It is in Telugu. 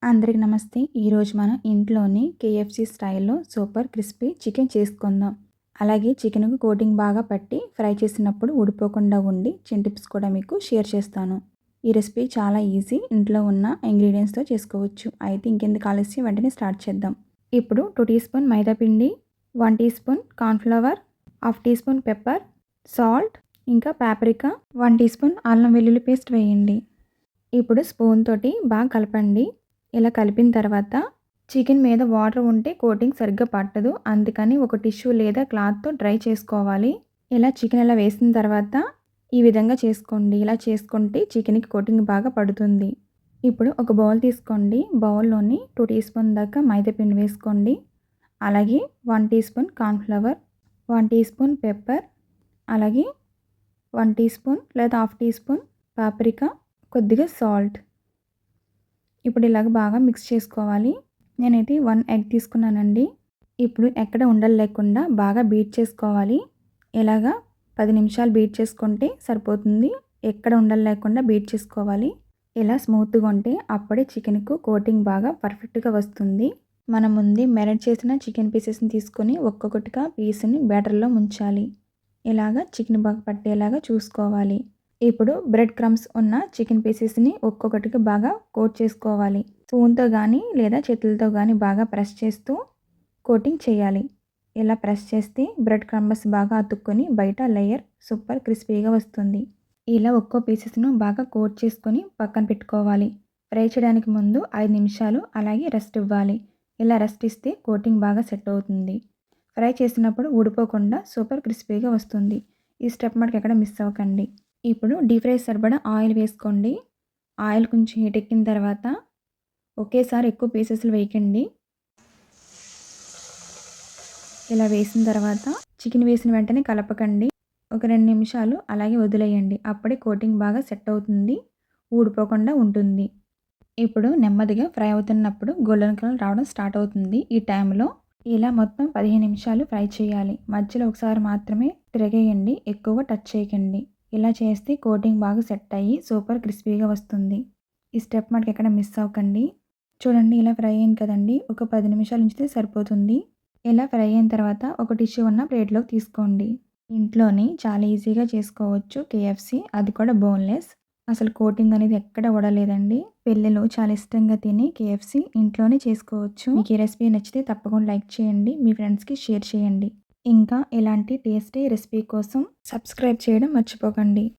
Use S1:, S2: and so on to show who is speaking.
S1: అందరికి నమస్తే. ఈరోజు మనం ఇంట్లోనే కేఎఫ్‌సి స్టైల్‌లో సూపర్ క్రిస్పీ చికెన్ చేసుకుందాం. అలాగే చికెన్‌కు కోటింగ్ బాగా పట్టి ఫ్రై చేసినప్పుడు ఊడిపోకుండా ఉండి చిన్న టిప్స్ కూడా మీకు షేర్ చేస్తాను. ఈ రెసిపీ చాలా ఈజీ. ఇంట్లో ఉన్న ఇంగ్రీడియెంట్స్‌తో చేసుకోవచ్చు. అయితే ఇంకెందుకు ఆలస్యం వెంటనే స్టార్ట్ చేద్దాం. ఇప్పుడు 2 టీ స్పూన్ మైదా పిండి, 1 teaspoon cornflour, half teaspoon pepper, salt, ఇంకా పాప్రికా, 1 టీ స్పూన్ అల్లం వెల్లుల్లి పేస్ట్ వేయండి. ఇప్పుడు స్పూన్ తోటి బాగా కలపండి. ఇలా కలిపిన తర్వాత చికెన్ మీద వాటర్ ఉంటే కోటింగ్ సరిగ్గా పట్టదు. అందుకని ఒక టిష్యూ లేదా క్లాత్తో డ్రై చేసుకోవాలి. ఇలా చికెన్ ఇలా వేసిన తర్వాత ఈ విధంగా చేసుకోండి. ఇలా చేసుకుంటే చికెన్కి కోటింగ్ బాగా పడుతుంది. ఇప్పుడు ఒక బౌల్ తీసుకోండి. బౌల్లోని 2 టీ స్పూన్ దాకా మైదా పిండి వేసుకోండి. అలాగే 1 teaspoon cornflour, 1 teaspoon pepper, అలాగే 1 టీ స్పూన్ లేదా హాఫ్ టీ స్పూన్ పాప్రికా, కొద్దిగా సాల్ట్. ఇప్పుడు ఇలాగ బాగా మిక్స్ చేసుకోవాలి. నేనైతే 1 ఎగ్ తీసుకున్నానండి. ఇప్పుడు ఎక్కడ ఉండలు లేకుండా బాగా బీట్ చేసుకోవాలి. ఇలాగా 10 నిమిషాలు బీట్ చేసుకుంటే సరిపోతుంది. ఎక్కడ ఉండలు లేకుండా బీట్ చేసుకోవాలి. ఇలా స్మూత్‌గా ఉంటే అప్పుడే చికెన్‌కు కోటింగ్ బాగా పర్ఫెక్ట్‌గా వస్తుంది. మనం ముందే మ్యారినేట్ చేసిన చికెన్ పీసెస్‌ని తీసుకొని ఒక్కొక్కటిగా పీస్‌ని బ్యాటర్‌లో ముంచాలి. ఇలాగా చికెన్ బాగా పట్టేలాగా చూసుకోవాలి. ఇప్పుడు బ్రెడ్ క్రమ్స్ ఉన్న చికెన్ పీసెస్‌ని ఒక్కొక్కటిగా బాగా కోట్ చేసుకోవాలి. స్పూన్‌తో గానీ లేదా చేతులతో గానీ బాగా ప్రెస్ చేస్తూ కోటింగ్ చేయాలి. ఇలా ప్రెస్ చేస్తే బ్రెడ్ క్రమ్స్ బాగా అతుక్కొని బయట లేయర్ సూపర్ క్రిస్పీగా వస్తుంది. ఇలా ఒక్కో పీసెస్‌ను బాగా కోట్ చేసుకొని పక్కన పెట్టుకోవాలి. ఫ్రై చేయడానికి ముందు 5 నిమిషాలు అలాగే రెస్ట్ ఇవ్వాలి. ఇలా రెస్ట్ ఇస్తే కోటింగ్ బాగా సెట్ అవుతుంది. ఫ్రై చేసినప్పుడు ఊడిపోకుండా సూపర్ క్రిస్పీగా వస్తుంది. ఈ స్టెప్ మటుకు ఎక్కడ మిస్ అవ్వకండి. ఇప్పుడు డీప్ ఫ్రై సరిపడా ఆయిల్ వేసుకోండి. ఆయిల్ కొంచెం హీట్ ఎక్కిన తర్వాత ఒకేసారి ఎక్కువ పీసెస్‌లు వేయకండి. ఇలా వేసిన తర్వాత చికెన్ వేసిన వెంటనే కలపకండి. ఒక 2 నిమిషాలు అలాగే వదిలేయండి. అప్పుడే కోటింగ్ బాగా సెట్ అవుతుంది. ఊడిపోకుండా ఉంటుంది. ఇప్పుడు నెమ్మదిగా ఫ్రై అవుతున్నప్పుడు గోల్డెన్ కలర్ రావడం స్టార్ట్ అవుతుంది. ఈ టైంలో ఇలా మొత్తం 15 నిమిషాలు ఫ్రై చేయాలి. మధ్యలో ఒకసారి మాత్రమే తిరగేయండి. ఎక్కువగా టచ్ చేయకండి. ఇలా చేస్తే కోటింగ్ బాగా సెట్ అయ్యి సూపర్ క్రిస్పీగా వస్తుంది. ఈ స్టెప్ మటుకు ఎక్కడ మిస్ అవ్వకండి. చూడండి ఇలా ఫ్రై అయింది కదండి. ఒక 10 నిమిషాలు ఉంచితే సరిపోతుంది. ఇలా ఫ్రై అయిన తర్వాత ఒక టిష్యూ ఉన్న ప్లేట్లోకి తీసుకోండి. ఇంట్లోనే చాలా ఈజీగా చేసుకోవచ్చు కేఎఫ్‌సి, అది కూడా బోన్‌లెస్. అసలు కోటింగ్ అనేది ఎక్కడ ఊడలేదండి. పిల్లలు చాలా ఇష్టంగా తినే కేఎఫ్‌సి ఇంట్లోనే చేసుకోవచ్చు. మీకు ఈ రెసిపీ నచ్చితే తప్పకుండా లైక్ చేయండి. మీ ఫ్రెండ్స్‌కి షేర్ చేయండి. ఇంకా ఇలాంటి టేస్టీ రెసిపీ కోసం సబ్స్క్రైబ్ చేయడం మర్చిపోకండి.